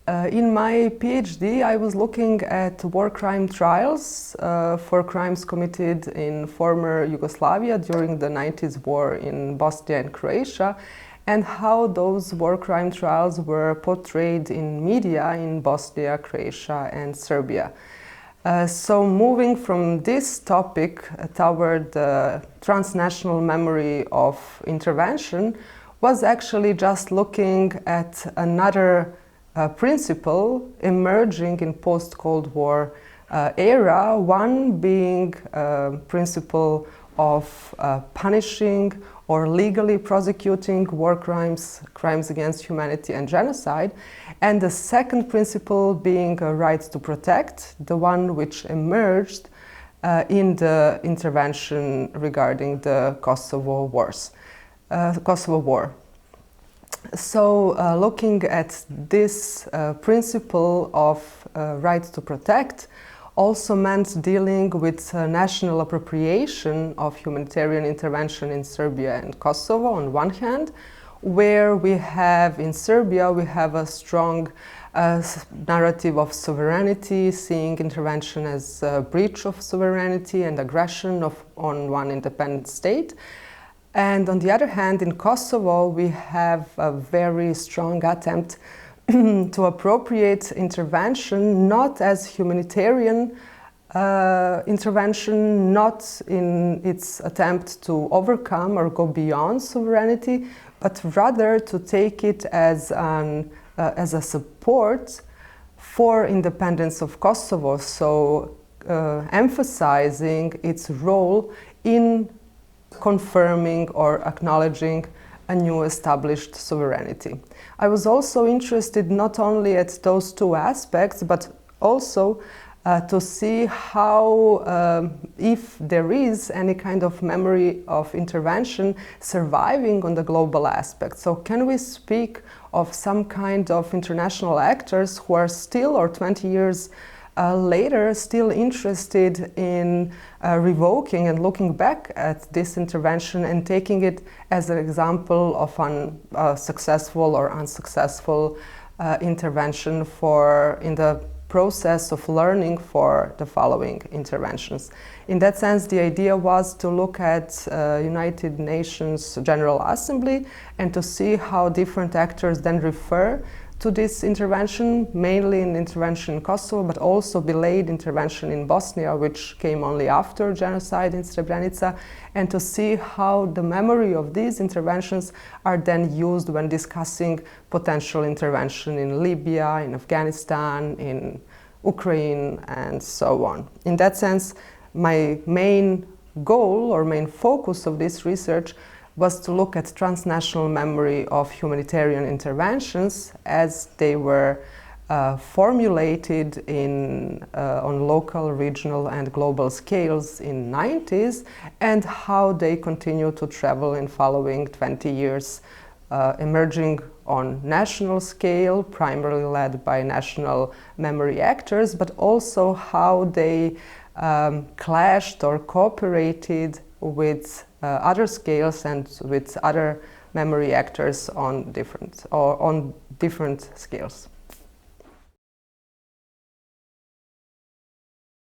In my PhD, I was looking at war crime trials for crimes committed in former Yugoslavia during the 90s war in Bosnia and Croatia, and how those war crime trials were portrayed in media in Bosnia, Croatia, and Serbia. So moving from this topic toward the transnational memory of intervention was actually just looking at another principle emerging in post-Cold War era, one being principle of punishing or legally prosecuting war crimes, crimes against humanity and genocide, and the second principle being a right to protect, the one which emerged in the intervention regarding the Kosovo wars, Kosovo War. So looking at this principle of right to protect also meant dealing with national appropriation of humanitarian intervention in Serbia and Kosovo on one hand, where we have in Serbia we have a strong narrative of sovereignty, seeing intervention as a breach of sovereignty and aggression on one independent state. And on the other hand, in Kosovo, we have a very strong attempt to appropriate intervention not as humanitarian intervention, not in its attempt to overcome or go beyond sovereignty, but rather to take it as a support for independence of Kosovo, so emphasizing its role in confirming or acknowledging a new established sovereignty. I was also interested not only at those two aspects, but also to see how, if there is any kind of memory of intervention surviving on the global aspect. So can we speak of some kind of international actors who are still, or 20 years later, still interested in revoking and looking back at this intervention and taking it as an example of a successful or unsuccessful intervention in the process of learning for the following interventions. In that sense, the idea was to look at United Nations General Assembly and to see how different actors then refer to this intervention, mainly in intervention in Kosovo, but also delayed intervention in Bosnia, which came only after genocide in Srebrenica, and to see how the memory of these interventions are then used when discussing potential intervention in Libya, in Afghanistan, in Ukraine, and so on. In that sense, my main goal or main focus of this research was to look at transnational memory of humanitarian interventions as they were formulated on local, regional, and global scales in 90s, and how they continue to travel in following 20 years, emerging on national scale, primarily led by national memory actors, but also how they clashed or cooperated with other scales and with other memory actors on different scales.